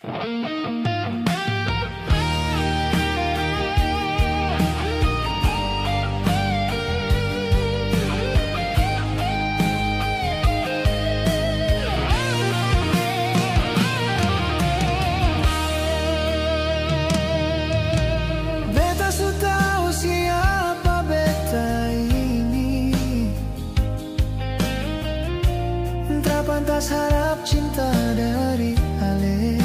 Beta su tahu siapa beta ini, tak pantas harap cinta dari ale.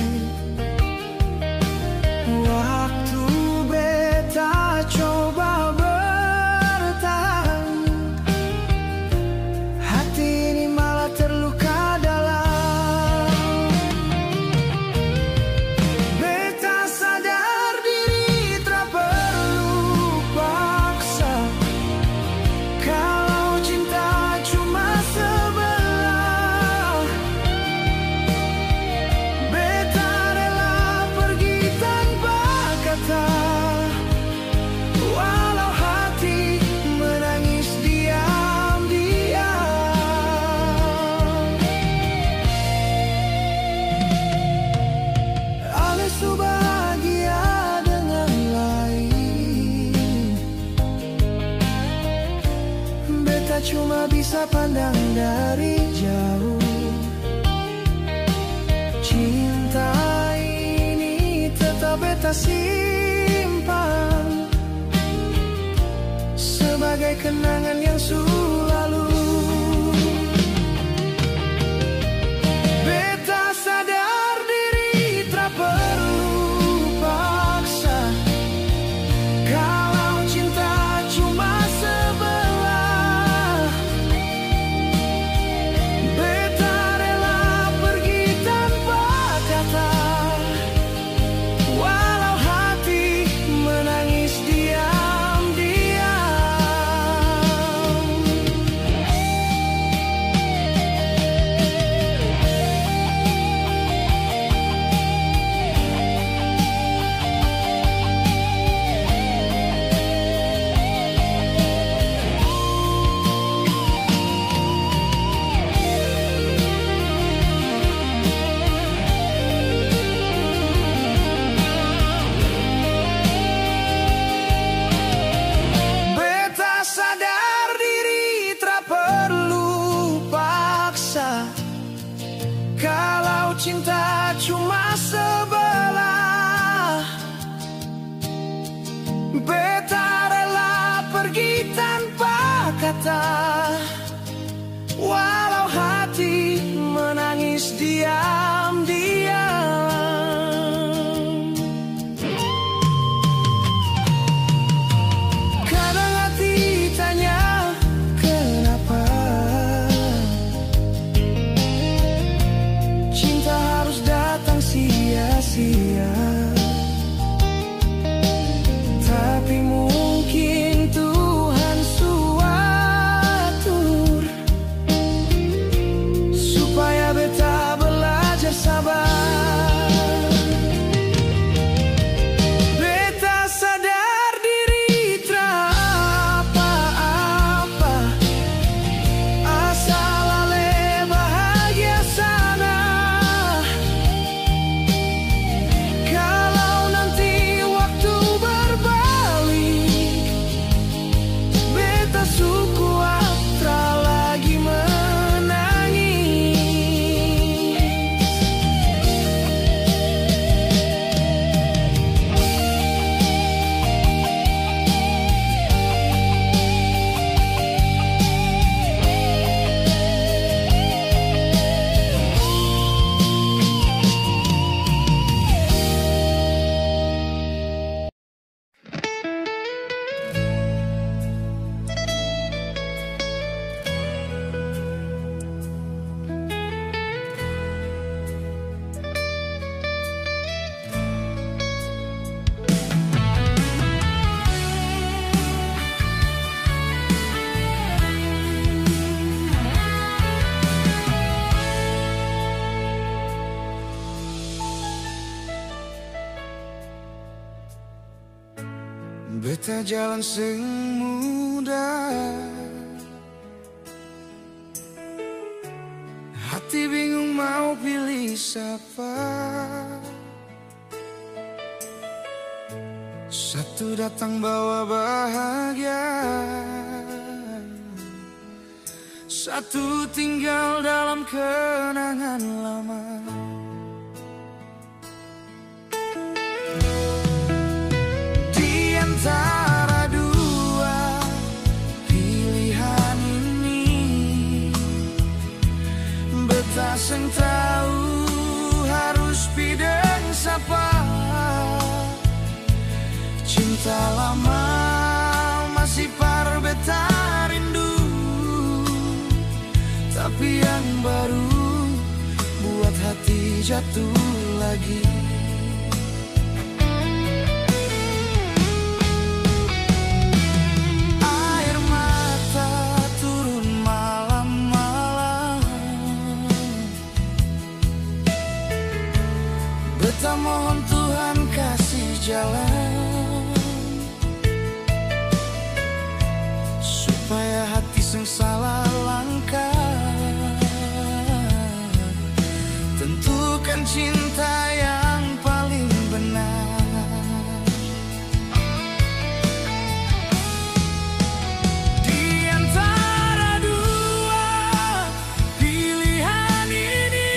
Waktu beta coba bertahan, hati ini malah terluka dalam. Beta sadar diri tak perlu paksa, kalau cinta cuma sebelah. Beta rela pergi tanpa kata, walau hati menangis diam-diam. Ale su bahagia dengan lain, beta cuma bisa pandang dari jauh. Cinta ini tetap beta simpan sebagai kenangan yang selalu. Beta sadar diri tak perlu paksa, kalau cinta cuma sebelah. Beta rela pergi tanpa kata, walau hati menangis diam-diam. Beta sadar diri tak perlu paksa, kalau cinta cuma sebelah. Beta rela pergi tanpa kata, walau hati menangis diam-diam. Kadang hati tanya kenapa cinta harus datang sia-sia. Tapi mungkin Tuhan suatur supaya beta belajar sabar. Beta sadar diri tak apa-apa, asal ale bahagia sana. Kalau nanti waktu berbalik, beta su kuat tak lagi menangis. Beta jalan sing mudah, hati bingung mau pilih siapa. Satu datang bawa bahagia, satu tinggal dalam kenangan lama. Di antara dua pilihan ini, betah sing tahu harus pideng sapa. Cinta lama masih par beta rindu, tapi yang baru buat hati jatuh lagi. Air mata turun malam-malam, beta mohon Tuhan kasih jalan, supaya hati sing salah langkah tentukan cinta yang paling benar. Di antara dua pilihan ini,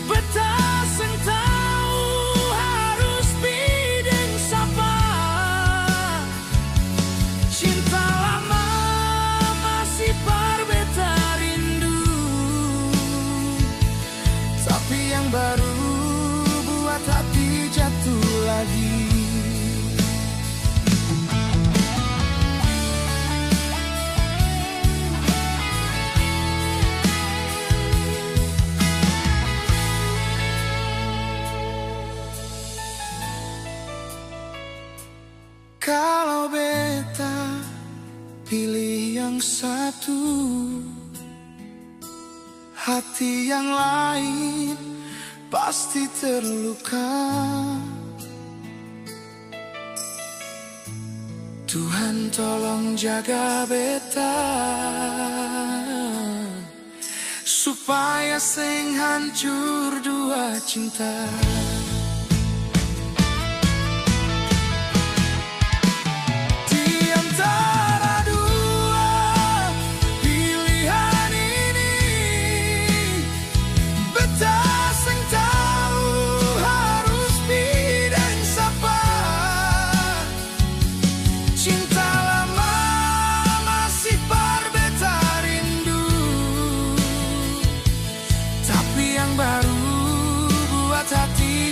beta sing tahu harus pideng sapa. Cinta lama masih par beta rindu, tapi yang baru buat hati jatuh lagi. Kalau beta pilih yang satu, hati yang lain pasti terluka. Tuhan tolong jaga beta, supaya sing hancur dua cinta.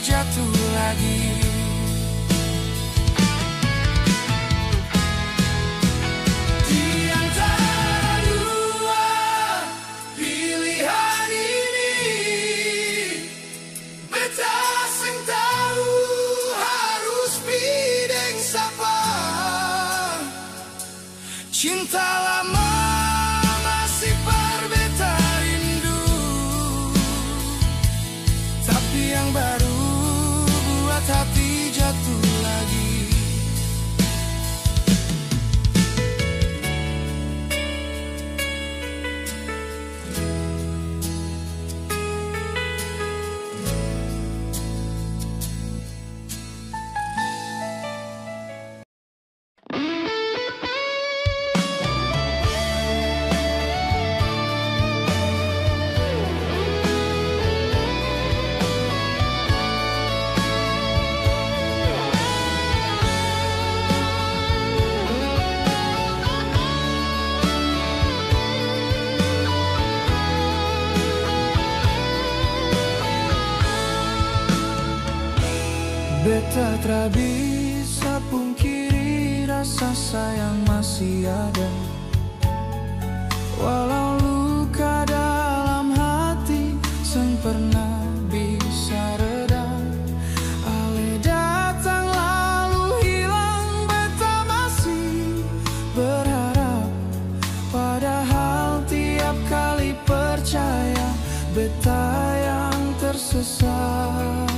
Jatuh lagi. Di antara dua pilihan ini, beta sing tahu harus pideng sapa. Cinta lama masih par beta rindu, tapi yang baru hati jatuh lagi. Beta tak bisa pungkiri rasa sayang masih ada, walau luka dalam hati sang pernah bisa reda. Ale datang lalu hilang, beta masih berharap, padahal tiap kali percaya beta yang tersesat.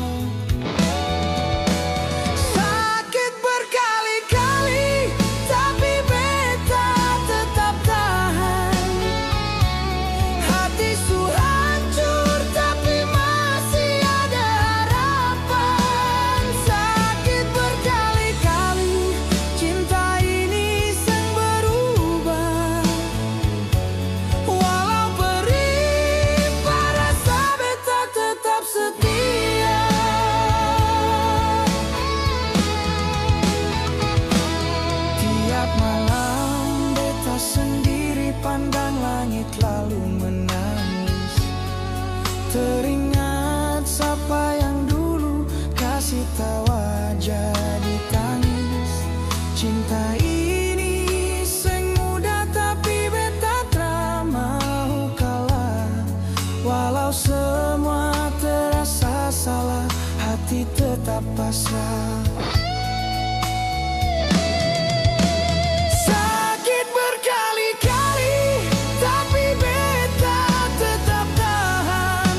rasa. Sakit berkali-kali, tapi beta tetap tahan.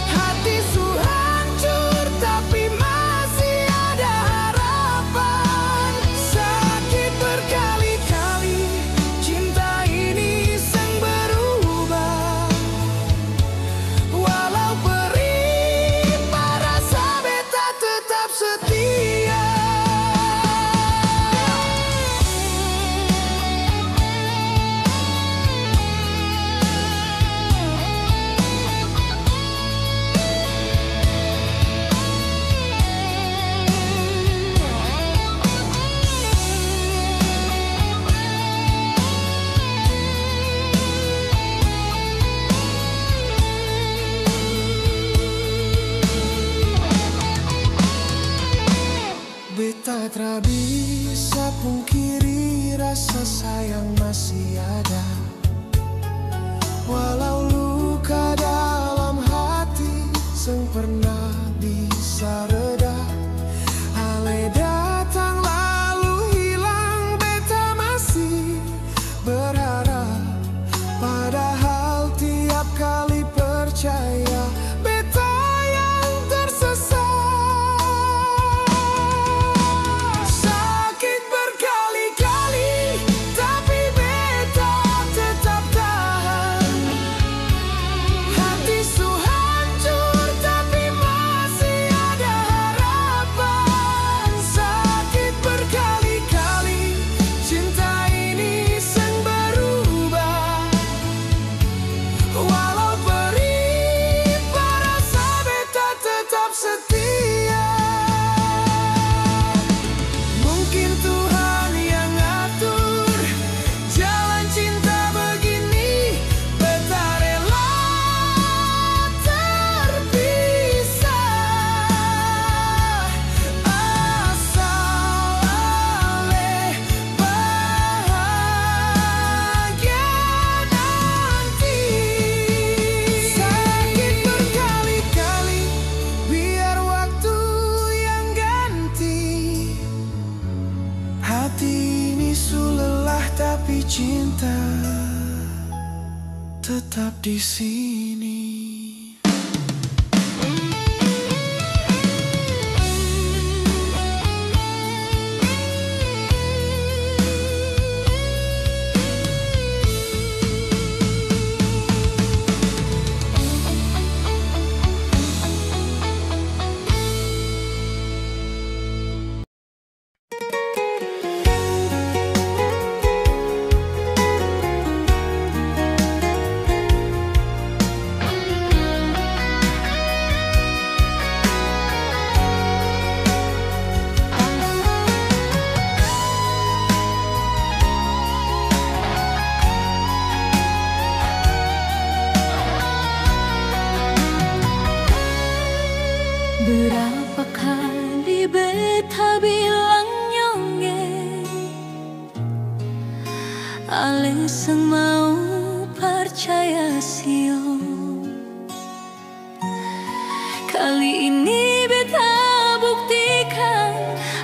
Hati su hancur, tapi masih ada harapan. Sakit berkali-kali, cinta ini sang berubah. Walau perih, rasa beta tetap setia. Beta tak bisa pungkiri rasa sayang masih ada. Walau luka dalam hati seng pernah bisa reda. Ale datang lalu hilang, beta masih berharap. Padahal tiap kali percaya beta yang tersesat. Sakit berkali-kali, tapi beta tetap tahan. Hati su hancur, tapi masih ada harapan. Sakit berkali-kali, cinta ini sang berubah. Walau perih, rasa beta tetap setia. Mungkin Tuhan yang ngatur jalan cinta begini, beta rela terpisah. Asal ale bahagia nanti. Sakit berkali-kali, biar waktu yang ganti. Hati ini su lelah, tapi cinta tetap di sini. Berapa kali beta bilang nyonge, ale seng mau percaya sio. Kali ini beta buktikan,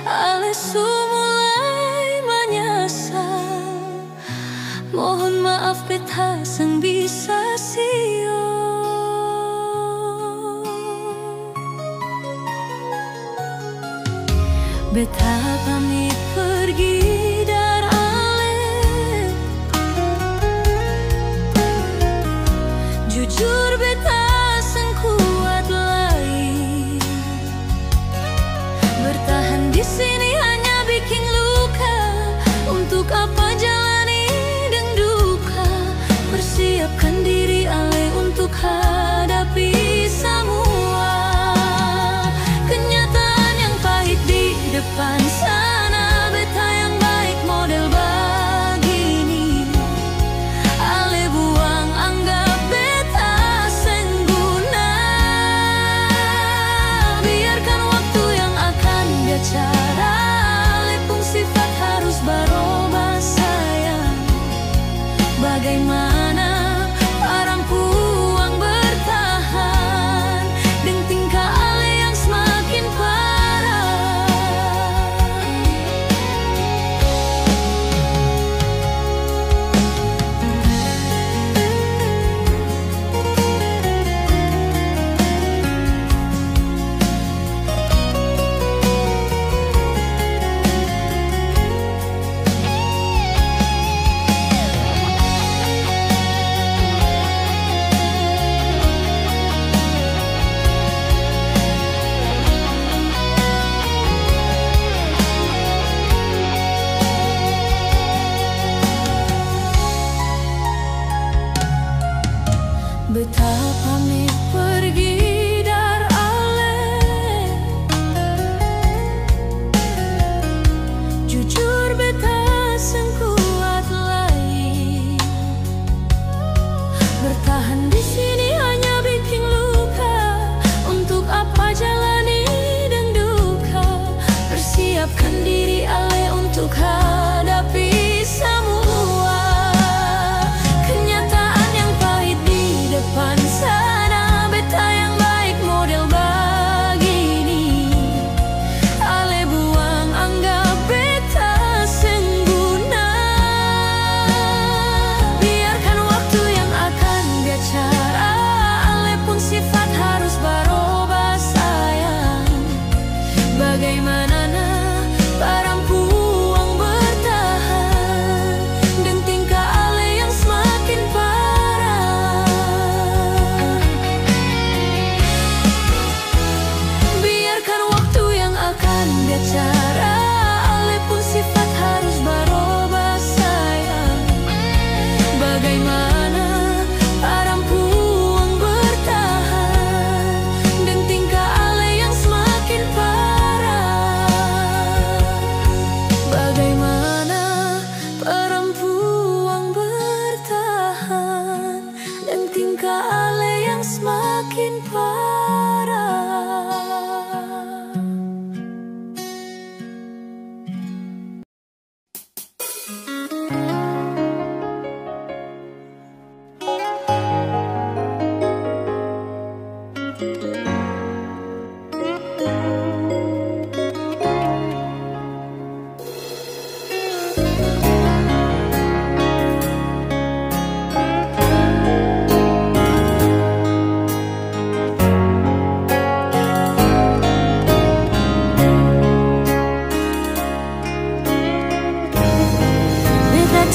ale su mulai menyesal. Mohon maaf beta seng bisa sio. Beta pamit pergi dar ale. Jujur beta seng kuat lagi. Bertahan di sini hanya bikin luka. Untuk apa jalani deng duka? Persiapkan diri ale untuk hadapi semua kenyataan yang pahit di depan sana. Beta yang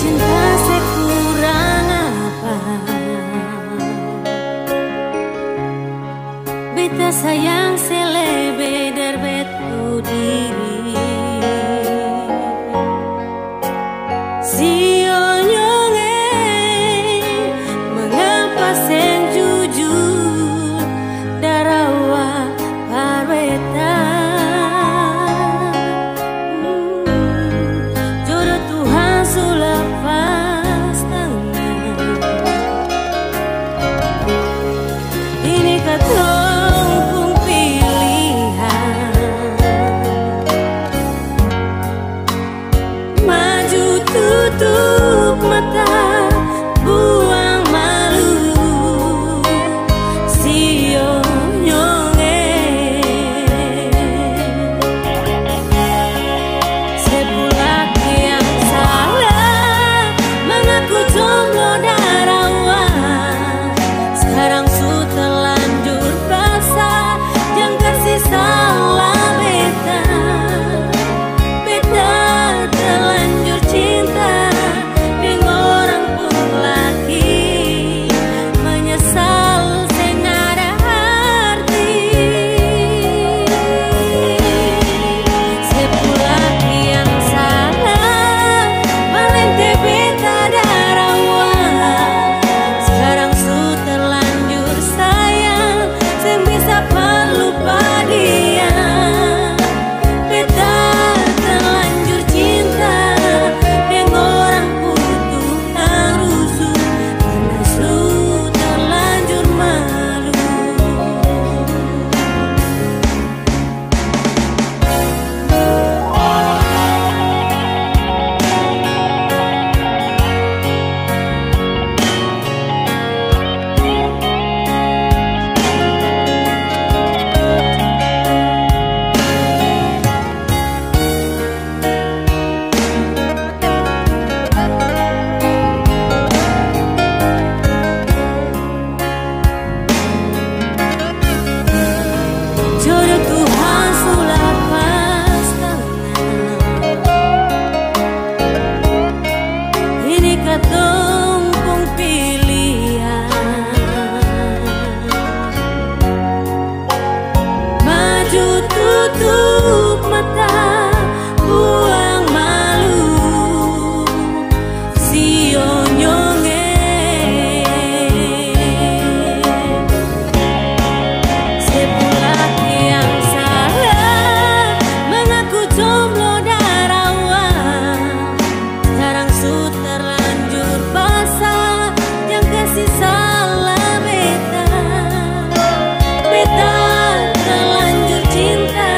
Cinta sekurang apa, beta sayang selebe derbetu diri. Sionyonge mengapa sen jujur darawa parweta. Jodoh Tuhan sudah pas tangan. Ini katong pun pilihan, maju tutup mata, buang malu. Sionyonge sepulak yang salah, mengaku jomblo darawan. Sekarang su terlanjur basah, jangan kasih salah beta. Beta terlanjur cinta dengan orang pun laki, menyesal senada arti. Sepulak yang salah, valente beta darawan. Sekarang su terlanjur sayang, sen bisa pelupa dia. Beta terlanjur cinta dengan orang putu harusu, karena su terlanjur malu. Jodoh Tuhan sudah pas tangan. Ini katong pun pilihan, maju tutup mata, buang malu. Sionyonge sepulak yang salah, mengaku jomblo darawan. Sekarang su terlanjur basah, jangan kasih salah beta. Beta terlanjur cinta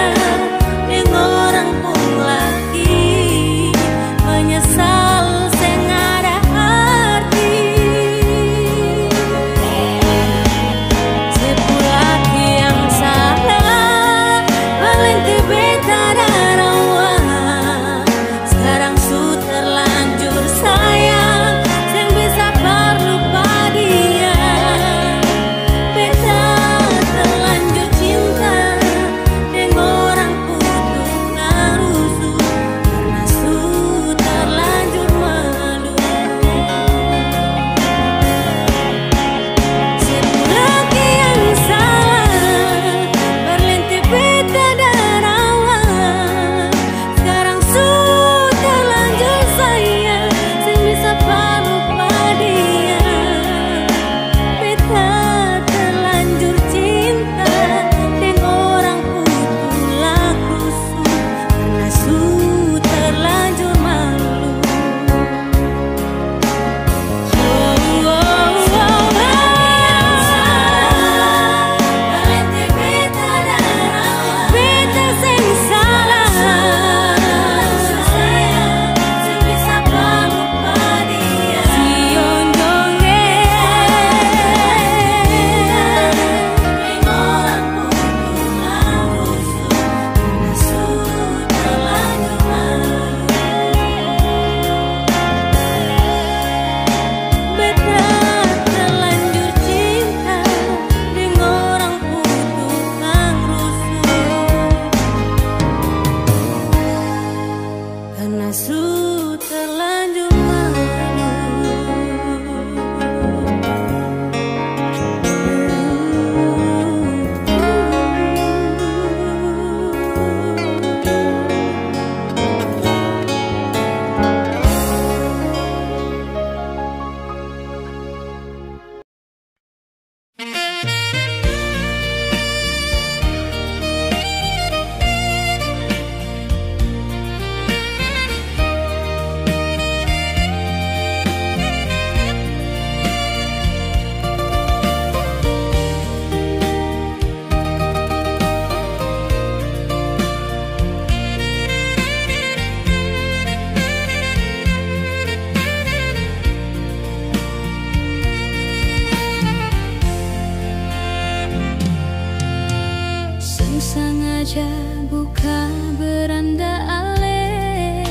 sengaja buka beranda ale,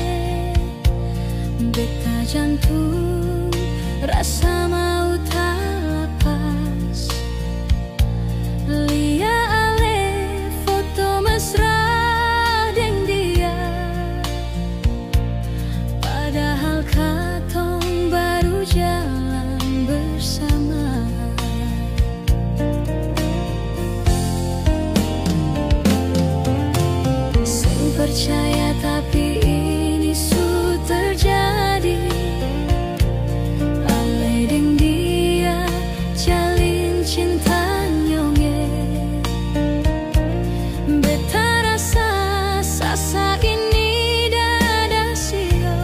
beta jantung rasa mau tak lepas. Lia ale foto mesra deng dia, padahal katong baru jalan bersama. Percaya tapi ini su terjadi. Ale deng dia jalin cinta nyonge, beta rasa sasa ini dada sio.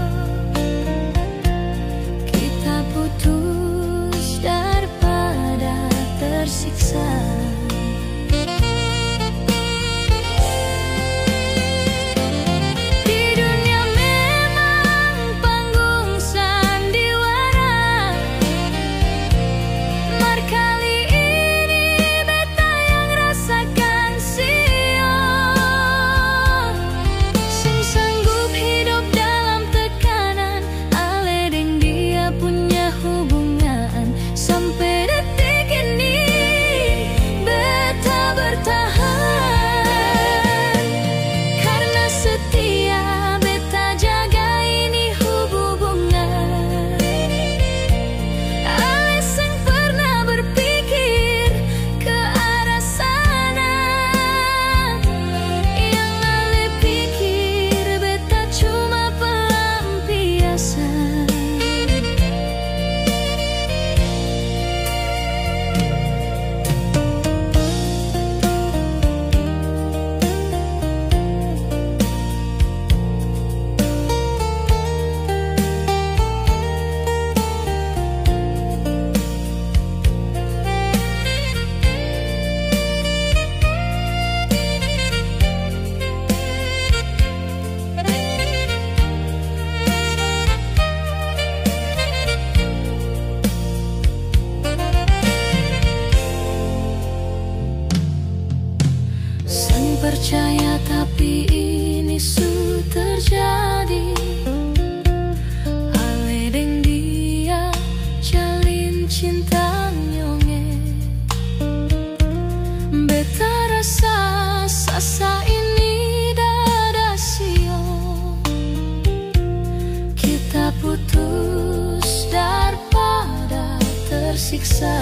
Kita putus daripada tersiksa. Percaya tapi ini su terjadi. Ale deng dia jalin cinta nyonge, beta rasa sasa ini dada sio. Kita putus daripada tersiksa.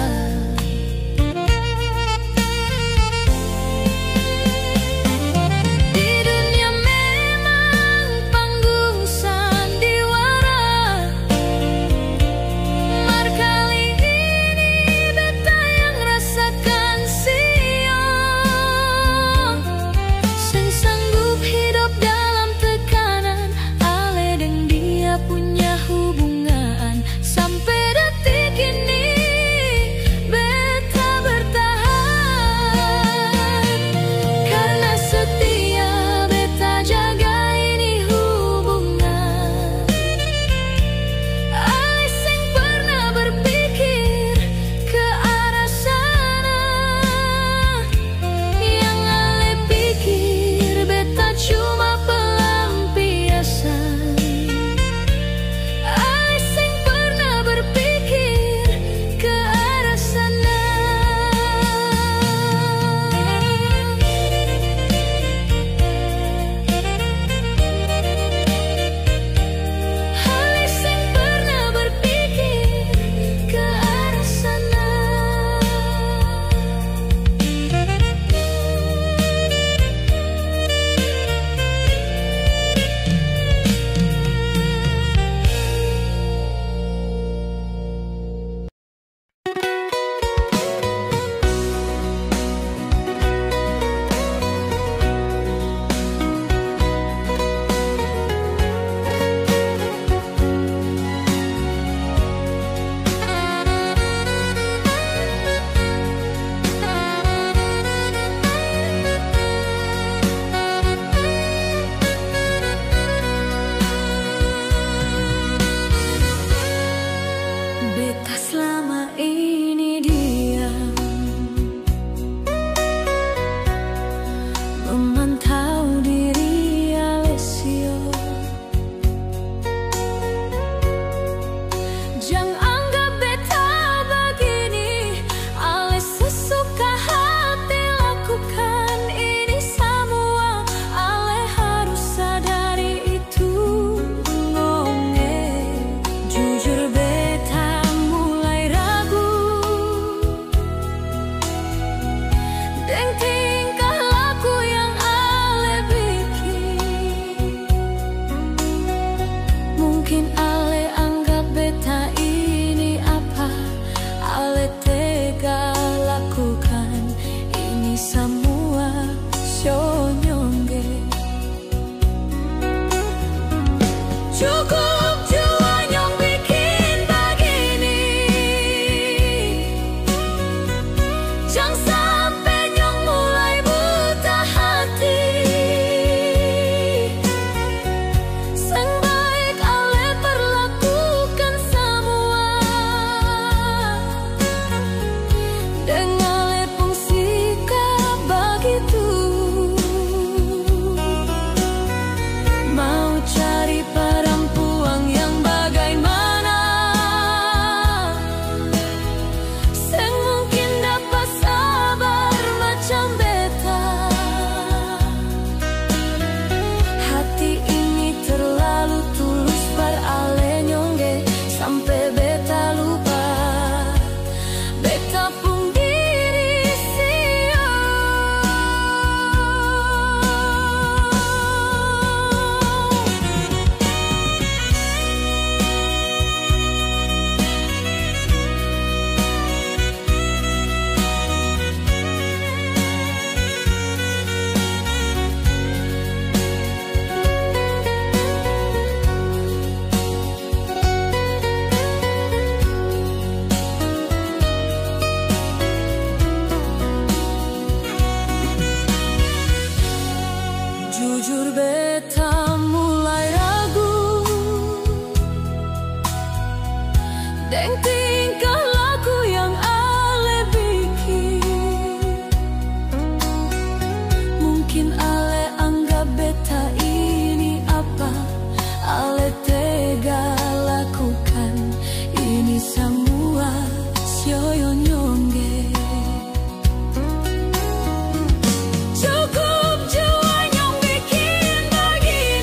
Jujur beta mulai ragu deng tingkah laku yang ale bikin. Mungkin ale anggap beta ini apa, ale tega lakukan ini semua sioyo nyongge. Cukup jua nyong bikin begini.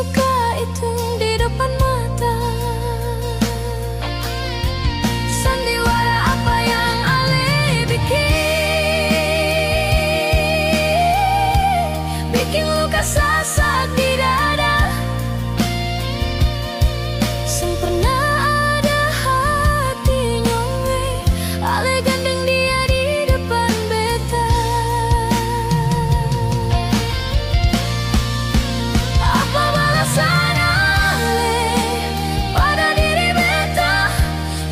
suka itu di depan mata. Sandiwara apa yang Ale bikin luka sasak di dada. Sempurna ada hati nyonge, Ale gandeng dia di depan beta. Apa balasan Ale pada diri beta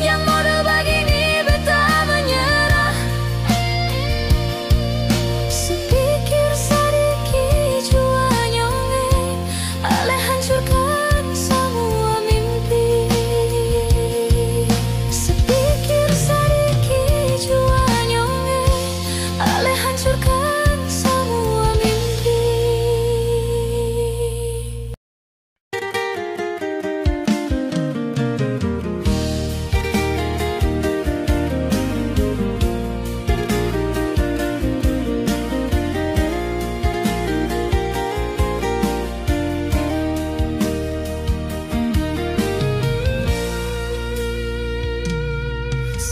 yang model begini beta menyerah. Sepikir sedikit jua nyonge, Ale hancurkan semua mimpi. Sepikir sedikit jua nyonge, Ale hancurkan semua mimpi.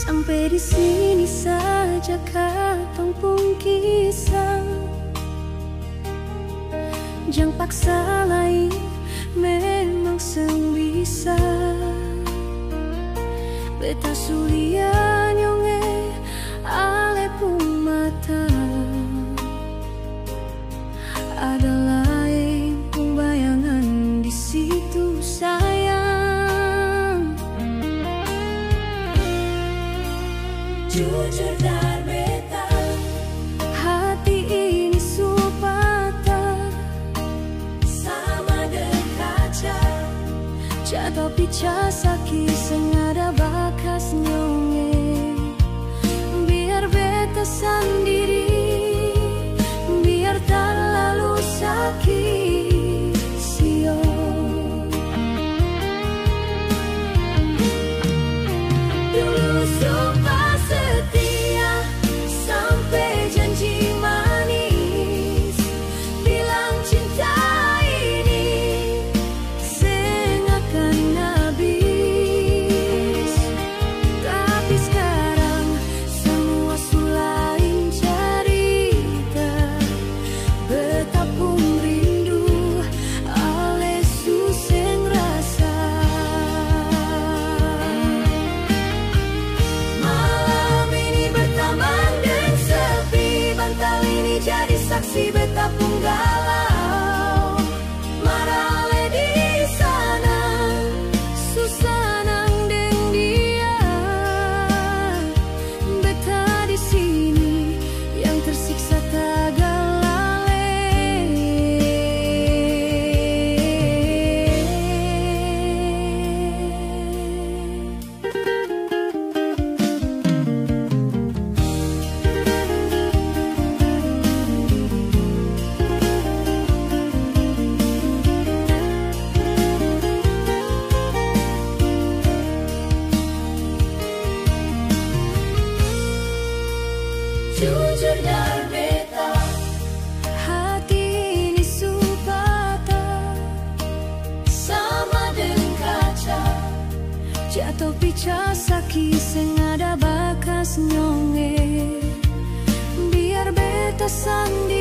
Sampai di sini saja katong pun kisah. Jangan paksa lain, memang seng bisa. Beta sulia nyonge, Ale pun mata. Ada lain pun bayangan di situ sayang. Jujur dan beta, hati ini supata sama dengan kaca. Jatuh pica sakit sengaja bakas nyonge. Biar beta sendiri, biar tak lalu sakit sio. Dulu sumpah setia sampai janji manis, bilang cinta ini sengakan habis. Tapi sekarang semua sulain cerita. Betapun rindu Ale suseng rasa. Malam ini bertaman dan sepi, bantal ini jadi saksi beta pun galau. Marah Ale di sana, susah nang deng dia. Beta di sini yang tersiksa tagalale. Jujur dan beta, hati ini supata sama dengan kaca. Jatuh pica sakit sengaja bakas nyonge. Biar beta sendiri,